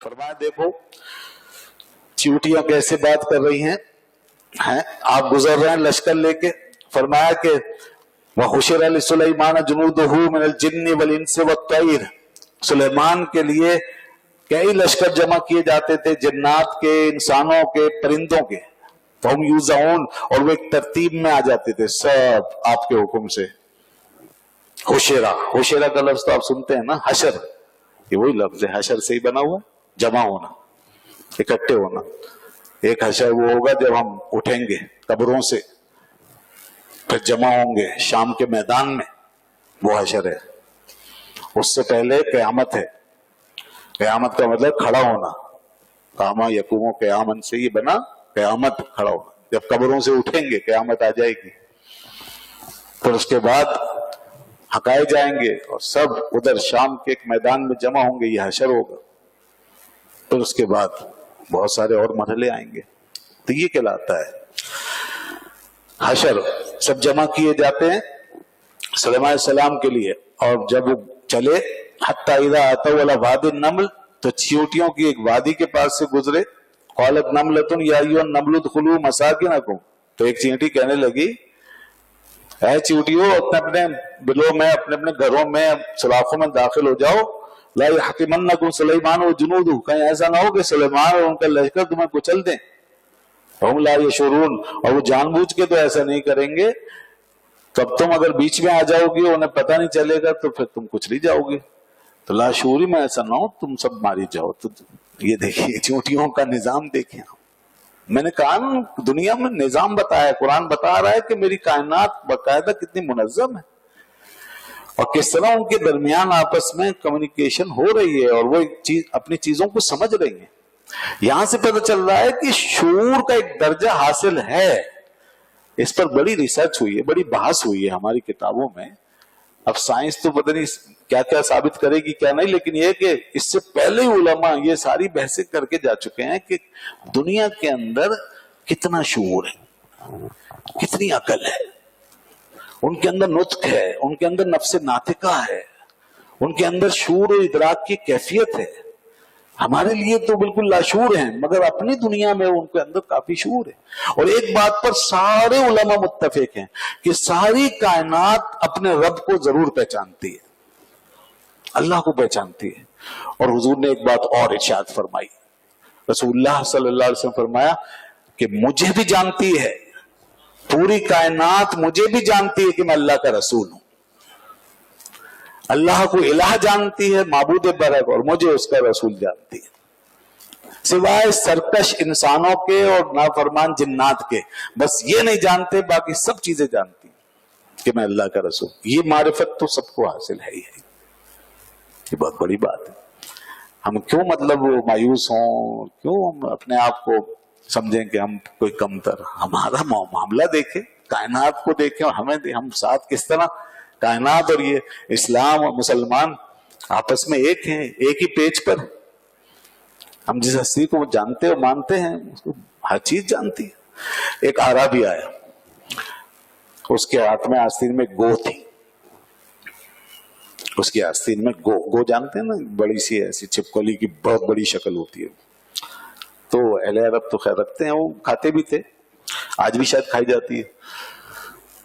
فرمایا دیکھو چیوٹیاں کیسے بات کر رہی ہیں، آپ گزر رہے ہیں لشکر لے کے. فرمایا کہ وَحُشِرَ لِسُلَيْمَانَ جُنُودُهُ مِنَ الْجِنِّ وَالْإِنسِ وَالطَّيْرِ. سلیمان کے لیے کئی لشکر جمع کیے جاتے تھے، جنات کے، انسانوں کے، پرندوں کے. فَهُمْ يُوزَعُونَ، اور وہ ایک ترتیب میں آ جاتے تھے سب آپ کے حکم سے. حشرہ کا لفظ تو آپ سنتے ہیں نا، حشر، یہ وہی لفظ ہے، حشر سے ہی بنا ہوا، جمع ہونا، اکٹھے ہونا. ایک حشر وہ ہوگا جب ہم اٹھیں گے قبروں سے، پھر جمع ہوں گے شام کے میدان میں، وہ حشر ہے. اس سے پہلے قیامت ہے. قیامت کا مطلب کھڑا ہونا، قامہ یقوم قیامت سے یہ بنا قیامت، کھڑا ہونا. جب قبروں سے اٹھیں گے قیامت آ جائے گی، پھر اس کے بعد ہکائے جائیں گے اور سب ادھر شام کے ایک میدان میں جمع ہوں گے، یہ حشر ہوگا. پھر اس کے بعد بہت سارے اور مرحلے آئیں گے. تو یہ کہلاتا ہے حشر. سب جمع کیے جاتے ہیں سلیمان علیہ السلام کے لیے. اور جب وہ چلے حتی اذا اتوا علی وادی النمل، تو چیوٹیوں کی ایک وادی کے پاس سے گزرے. قالت نملۃ یا ایھا النمل ادخلوا مساکنکم، تو ایک چیونٹی کہنے لگی اے چیونٹیوں اپنے اپنے بلوں میں، اپنے اپنے گھروں میں، سلاخوں میں داخل ہو جاؤ. لا یحطمنکم سلیمان وجنودہ، کہیں ایسا نہ ہو کہ سلیمان اور ان کا لشکر تمہیں کچل دیں. ہم لا یشعرون، اور وہ جان بوجھ کے تو ایسا نہیں کریں گے. تب تم اگر بیچ میں آ جاؤ گی، انہیں پتہ نہیں چلے گا، تو پھر تم کچلی جاؤ گے. تو لا شعوری میں ایسا نہ ہو تم سب ماری جاؤ. تو یہ دیکھیے چیونٹیوں کا نظام دیکھیں. میں نے کہا دنیا میں نظام بتایا، قرآن بتا رہا ہے کہ میری کائنات باقاعدہ کتنی منظم ہے، اور کس طرح ان کے درمیان آپس میں کمیونیکیشن ہو رہی ہے، اور وہ اپنی چیزوں کو سمجھ رہی ہیں. یہاں سے پتہ چل رہا ہے کہ شعور کا ایک درجہ حاصل ہے. اس پر بڑی ریسرچ ہوئی ہے، بڑی بحث ہوئی ہے ہماری کتابوں میں. اب سائنس تو پتہ نہیں کیا کیا ثابت کرے گی کیا نہیں، لیکن یہ کہ اس سے پہلے علماء یہ ساری بحثیں کر کے جا چکے ہیں کہ دنیا کے اندر کتنا شعور ہے، کتنی عقل ہے. ان کے اندر نطق ہے، ان کے اندر نفس ناطقہ ہے، ان کے اندر شعور و ادراک کی کیفیت ہے. ہمارے لیے تو بالکل لاشعور ہیں، مگر اپنی دنیا میں ان کے اندر کافی شعور ہے. اور ایک بات پر سارے علماء متفق ہیں کہ ساری کائنات اپنے رب کو ضرور پہچانتی ہے، اللہ کو پہچانتی ہے. اور حضور نے ایک بات اور ارشاد فرمائی، رسول اللہ صلی اللہ علیہ وسلم فرمایا کہ مجھے بھی جانتی ہے، پوری کائنات مجھے بھی جانتی ہے کہ میں اللہ کا رسول ہوں. اللہ کو الہ جانتی ہے، معبود برحق، اور مجھے اس کا رسول جانتی ہے. سوائے سرکش انسانوں کے اور نافرمان جنات کے، بس یہ نہیں جانتے، باقی سب چیزیں جانتی ہیں کہ میں اللہ کا رسول. یہ معرفت تو سب کو حاصل ہے ہی ہے. یہ بہت بڑی بات ہے. ہم کیوں مطلب مایوس ہوں، کیوں ہم اپنے آپ کو سمجھیں کہ ہم کوئی کمتر. ہمارا معاملہ دیکھیں، کائنات کو دیکھیں، اور ہم ساتھ کس طرح کائنات اور یہ اسلام اور مسلمان آپس میں ایک ہیں، ایک ہی پیج پر. ہم جس ہستی کو جانتے اور مانتے ہیں اس کو ہر چیز جانتی ہے. ایک اعرابی آیا، اس کے ہاتھ میں آستین میں گو تھی. اس کی آستین میں گو جانتے ہیں نا، بڑی سی ایسی چھپکلی کی بہت بڑی شکل ہوتی ہے. تو اہل عرب تو خیر رکھتے ہیں، وہ کھاتے بھی تھے، آج بھی شاید کھائی جاتی ہے.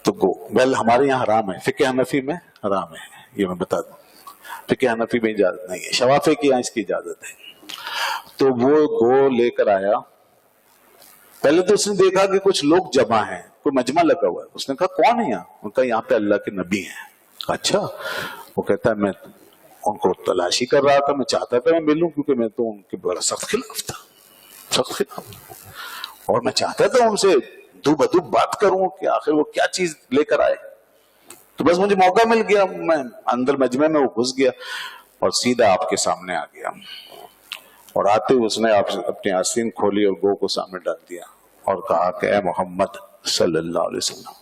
تو گو ہمارے یہاں حرام ہے، فقہ حنفی میں حرام ہے، یہ میں بتا دوں. فقہ حنفی میں اجازت نہیں ہے، شوافی کے یہاں اس کی اجازت ہے. تو وہ گو لے کر آیا. پہلے تو اس نے دیکھا کہ کچھ لوگ جمع ہیں، کوئی مجمع لگا ہوا ہے. اس نے کہا کون ہے یہاں؟ ان کا یہاں پہ اللہ کے نبی ہیں. اچھا. وہ کہتا ہے میں ان کو تلاشی کر رہا تھا، میں چاہتا تھا میں ملوں، کیونکہ میں تو ان کے بڑا سخت خلاف تھا، سخت خلاف. اور میں چاہتا تھا ان سے دو بدو بات کروں کہ آخر وہ کیا چیز لے کر آئے. تو بس مجھے موقع مل گیا، میں اندر مجمع میں وہ گھس گیا اور سیدھا آپ کے سامنے آ گیا. اور آتے اس نے اپنی آستین کھولی اور گو کو سامنے ڈال دیا اور کہا کہ اے محمد صلی اللہ علیہ وسلم،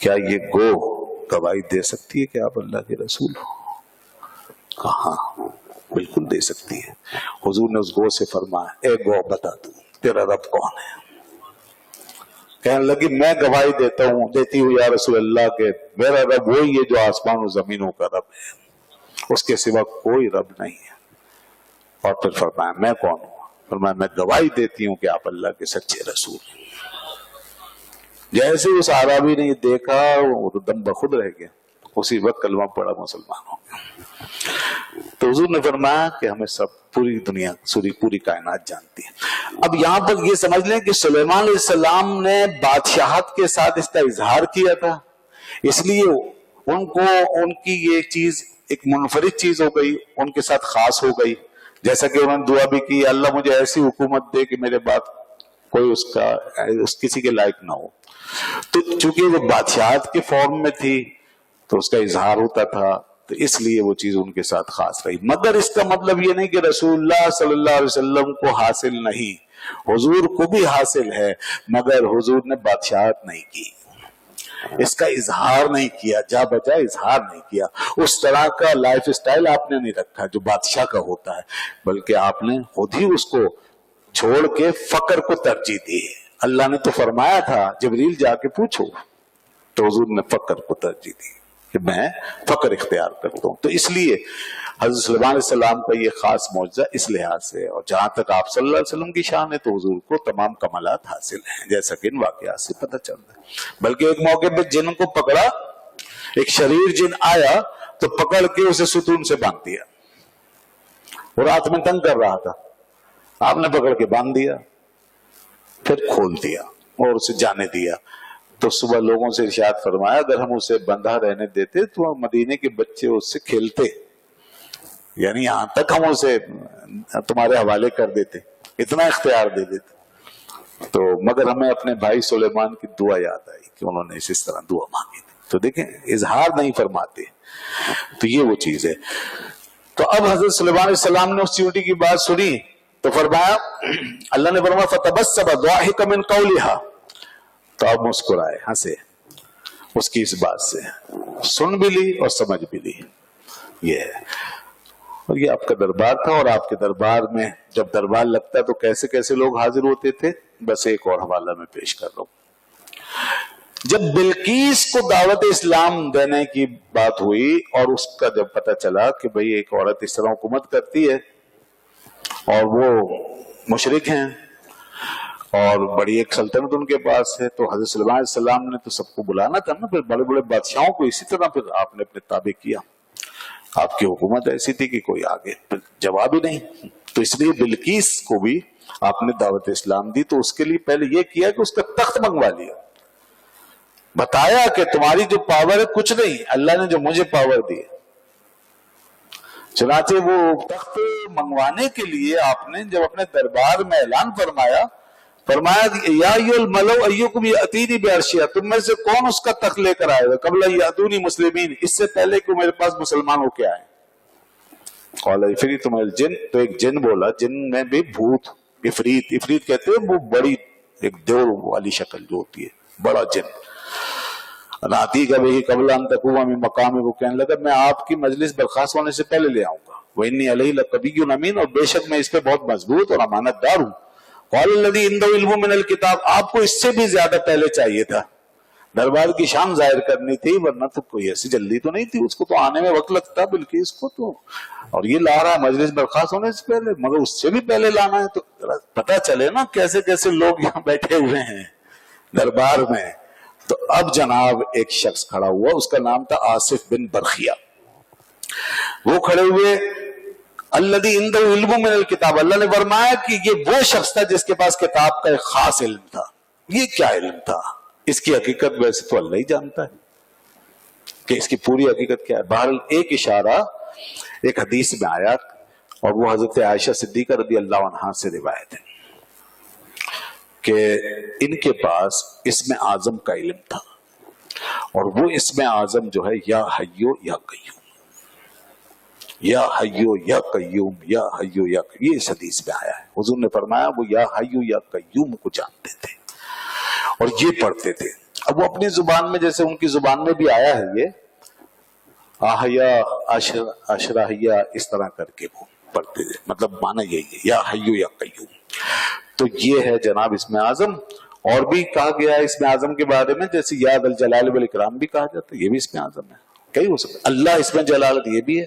کیا یہ گو گواہی دے سکتی ہے کہ آپ اللہ کے رسول ہو؟ کہا بالکل دے سکتی ہے. حضور نے اس گو سے فرمایا اے گو بتا دوں تیرا رب کون ہے؟ کہنے لگی میں گواہی دیتی ہوں یا رسول اللہ کے میرا رب وہی ہے جو آسمان و زمینوں کا رب ہے، اس کے سوا کوئی رب نہیں ہے. اور پھر فرمایا میں کون ہوں؟ فرمایا میں گواہی دیتی ہوں کہ آپ اللہ کے سچے رسول ہیں۔ جیسے اس عربی نے یہ دیکھا وہ تو دم بخود رہ گیا، اسی وقت کلمہ پڑا، مسلمان ہو گیا۔ تو حضور نے فرمایا کہ ہمیں سب پوری دنیا پوری کائنات جانتی ہے۔ اب یہاں پر یہ سمجھ لیں کہ سلیمان علیہ السلام نے بادشاہت کے ساتھ اس کا اظہار کیا تھا، اس لیے ان کو ان کی یہ چیز ایک منفرد چیز ہو گئی، ان کے ساتھ خاص ہو گئی، جیسا کہ انہوں نے دعا بھی کی اللہ مجھے ایسی حکومت دے کہ میرے بعد کوئی کسی کے لائق نہ ہو۔ تو چونکہ وہ بادشاہت کے فارم میں تھی تو اس کا اظہار ہوتا تھا، تو اس لیے وہ چیز ان کے ساتھ خاص رہی۔ مگر اس کا مطلب یہ نہیں کہ رسول اللہ صلی اللہ علیہ وسلم کو حاصل نہیں، حضور کو بھی حاصل ہے، مگر حضور نے بادشاہت نہیں کی، اس کا اظہار نہیں کیا، جا بجا اظہار نہیں کیا، اس طرح کا لائف اسٹائل آپ نے نہیں رکھا جو بادشاہ کا ہوتا ہے، بلکہ آپ نے خود ہی اس کو چھوڑ کے فقر کو ترجیح دی ہے۔ اللہ نے تو فرمایا تھا جبریل جا کے پوچھو، تو حضور نے فقر کو ترجیح دی کہ میں فقر اختیار کرتا ہوں۔ تو اس لیے حضرت سلیمان علیہ السلام کا یہ خاص معجزہ اس لحاظ سے، اور جہاں تک آپ صلی اللہ علیہ وسلم کی شان ہے تو حضور کو تمام کمالات حاصل ہیں، جیسا کہ ان واقعات سے پتہ چلتا ہے۔ بلکہ ایک موقع پہ جن کو پکڑا، ایک شریر جن آیا تو پکڑ کے اسے ستون سے باندھ دیا، وہ رات میں تنگ کر رہا تھا، آپ نے پکڑ کے باندھ دیا، پھر کھول دیا اور اسے جانے دیا۔ تو صبح لوگوں سے ارشاد فرمایا اگر ہم اسے بندھا رہنے دیتے تو مدینے کے بچے اس سے کھیلتے، یعنی یہاں تک ہم اسے تمہارے حوالے کر دیتے، اتنا اختیار دے دیتے۔ تو مگر ہمیں اپنے بھائی سلیمان کی دعا یاد آئی کہ انہوں نے اس طرح دعا مانگی تھی۔ تو دیکھیں اظہار نہیں فرماتے، تو یہ وہ چیز ہے۔ تو اب حضرت سلیمان علیہ السلام نے اس چیونٹی کی بات سنی تو فرمایا، اللہ نے فرمایا فَتَبَسَّمَ ضَاحِكًا مِنْ قَوْلِهَا، تو اب مسکرائے، ہنسے اس کی اس بات سے، سن بھی لی اور سمجھ بھی لی۔ یہ ہے، اور یہ آپ کا دربار تھا، اور آپ کے دربار میں جب دربار لگتا تو کیسے کیسے لوگ حاضر ہوتے تھے، بس ایک اور حوالہ میں پیش کر رہا ہوں۔ جب بلقیس کو دعوت اسلام دینے کی بات ہوئی اور اس کا جب پتہ چلا کہ بھئی ایک عورت اس طرح حکومت کرتی ہے اور وہ مشرک ہیں اور بڑی ایک سلطنت ان کے پاس ہے، تو حضرت سلیمان علیہ السلام نے تو سب کو بلانا تھا نا، پھر بڑے بڑے بادشاہوں کو اسی طرح پھر آپ نے اپنے تابع کیا۔ آپ کی حکومت ایسی تھی کہ کوئی آگے جواب ہی نہیں، تو اس لیے بلقیس کو بھی آپ نے دعوت اسلام دی، تو اس کے لیے پہلے یہ کیا کہ اس کا تخت منگوا لیا، بتایا کہ تمہاری جو پاور ہے کچھ نہیں، اللہ نے جو مجھے پاور دی ہے۔ چنانچہ وہ تخت منگوانے کے لیے آپ نے جب اپنے دربار میں اعلان فرمایا یا ایھا الملؤ ایکم یاتینی بعرشھا، تم میں سے کون اس کا تخت لے کر آئے گا قبل ان یاتونی مسلمین، اس سے پہلے کہ میرے پاس مسلمان ہو کے آئے۔ قال عفریت من الجن، تو ایک جن بولا، جن میں بھی بھوت، عفریت کہتے ہیں وہ بڑی ایک دیور والی شکل جو ہوتی ہے، بڑا جن، راتی کا بھی قبل ان تقوم من مقام، وہ کہنے لگا میں آپ کی مجلس برخاست ہونے سے پہلے لے آؤں گا، وانی علیہ لقوی امین، اور بے شک میں اس پہ بہت مضبوط اور امانت دار ہوں۔ قال الذی عنده علم من الکتاب، آپ کو اس سے بھی زیادہ پہلے چاہیے تھا، دربار کی شان ظاہر کرنی تھی، ورنہ تو کوئی ایسی جلدی تو نہیں تھی، اس کو تو آنے میں وقت لگتا، بلکہ اس کو تو، اور یہ لا رہا مجلس برخاست ہونے سے پہلے، مگر اس سے بھی پہلے لانا ہے، تو پتہ چلے نا کیسے کیسے لوگ یہاں بیٹھے ہوئے ہیں دربار میں۔ تو اب جناب ایک شخص کھڑا ہوا، اس کا نام تھا آصف بن برخیہ، وہ کھڑے ہوئے، الذی عنده علم من الکتاب، اللہ نے فرمایا کہ یہ وہ شخص تھا جس کے پاس کتاب کا ایک خاص علم تھا۔ یہ کیا علم تھا؟ اس کی حقیقت ویسے تو اللہ ہی جانتا ہے کہ اس کی پوری حقیقت کیا ہے۔ بہرحال ایک اشارہ ایک حدیث میں آیا، اور وہ حضرت عائشہ صدیقہ رضی اللہ عنہا سے روایت ہے کہ ان کے پاس اسم اعظم کا علم تھا، اور وہ اسم اعظم جو ہے یا حیو یا قیوم، یا حیو یا قیوم، یا حیو یا قیوم، یہ اس حدیث میں آیا ہے۔ حضور نے فرمایا وہ یا حیو یا قیوم کو جانتے تھے اور یہ پڑھتے تھے۔ اب وہ اپنی زبان میں، جیسے ان کی زبان میں بھی آیا ہے یہ آہیا اشراہیا، اس طرح کر کے وہ پڑھتے تھے، مطلب معنی یہی ہے یا حیو یا قیوم۔ تو یہ ہے جناب اسم اعظم، اور بھی کہا گیا ہے اسم اعظم کے بارے میں، جیسے یا ذا الجلال والاکرام بھی کہا جاتا ہے، یہ بھی اسم اعظم ہے، کئی ہو سکتا ہے، اللہ اسم جلالت یہ بھی ہے۔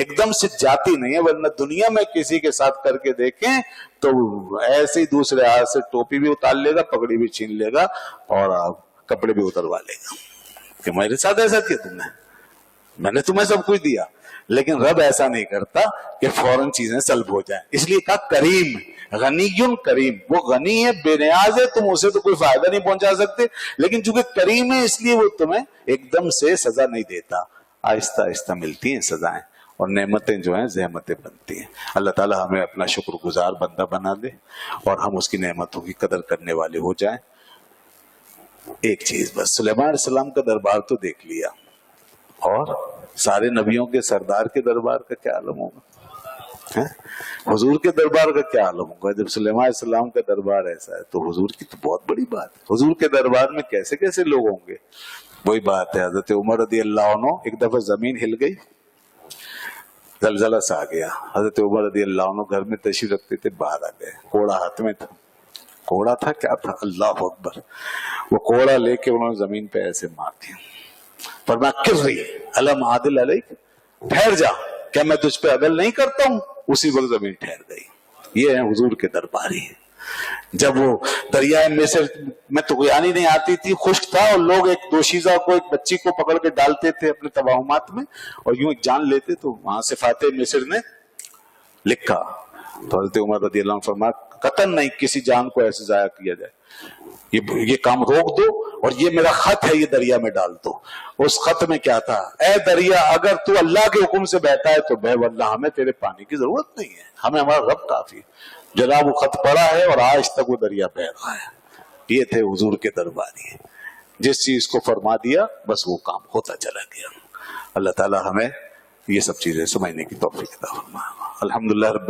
ایک دم سے جاتی نہیں ہے، ورنہ دنیا میں کسی کے ساتھ کر کے دیکھیں تو ایسے ہی دوسرے ہاتھ سے ٹوپی بھی اتار لے گا، پگڑی بھی چھین لے گا اور کپڑے بھی اتروا لے گا کہ میرے ساتھ ایسا کیا تم نے، میں نے تمہیں سب کچھ دیا. لیکن رب ایسا نہیں کرتا کہ فوراً چیزیں سلب ہو جائیں. اس لیے کہا کریم، غنی کریم. وہ غنی ہے، بے نیاز ہے، تم اسے تو کوئی فائدہ نہیں پہنچا سکتے، لیکن چونکہ کریم ہے اس لیے وہ تمہیں ایک دم سے سزا نہیں دیتا، آہستہ آہستہ ملتی ہیں سزائیں، اور نعمتیں جو ہیں زحمتیں بنتی ہیں. اللہ تعالی ہمیں اپنا شکر گزار بندہ بنا دے اور ہم اس کی نعمتوں کی قدر کرنے والے ہو جائیں. ایک چیز بس، سلیمان علیہ السلام کا دربار تو دیکھ لیا، اور سارے نبیوں کے سردار کے دربار کا کیا عالم ہوگا، حضور کے دربار کا کیا عالم ہوگا. جب سلیمان علیہ السلام کا دربار ایسا ہے تو حضور کی تو بہت بڑی بات ہے. حضور کے دربار میں کیسے کیسے لوگ ہوں گے. وہی بات ہے، حضرت عمر رضی اللہ عنہ ایک دفعہ زمین ہل گئی، زلزلہ سا آ گیا. حضرت عمر رضی اللہ عنہ گھر میں تشریف رکھتے تھے، باہر آ گئے، کوڑا ہاتھ میں تھا. کوڑا تھا کیا تھا، اللہ اکبر. وہ کوڑا لے کے انہوں نے زمین پہ ایسے مار دیا. فرمایا کر رہی علم عادل علیک، ٹھہر جا، کیا میں تجھ پہ عدل نہیں کرتا ہوں. اسی وقت زمین ٹھہر گئی. یہ ہے حضور کے درباری. جب وہ دریائے مصر میں طغیانی نہیں آتی تھی، خشک تھا، اور لوگ ایک دوشیزہ کو، ایک بچی کو پکڑ کے ڈالتے تھے اپنے توہمات میں اور یوں ایک جان لیتے، تو وہاں سے فاتح مصر نے لکھا تو حضرت عمر رضی اللہ عنہ فرمایا قطعاً نہیں کسی جان کو ایسے ضائع کیا جائے، یہ کام روک دو، اور یہ میرا خط ہے، یہ دریا میں ڈال دو. اس خط میں کیا تھا، اے دریا اگر تو اللہ کے حکم سے بہتا ہے تو بہ، ورنہ ہمیں تیرے پانی کی ضرورت نہیں ہے، ہمیں ہمارا رب کافی. جناب وہ خط پڑا ہے اور آج تک وہ دریا بہ رہا ہے. یہ تھے حضور کے درباری. جس چیز کو فرما دیا بس وہ کام ہوتا چلا گیا. اللہ تعالی ہمیں یہ سب چیزیں سمجھنے کی توفیق عطا فرمائے. الحمدللہ رب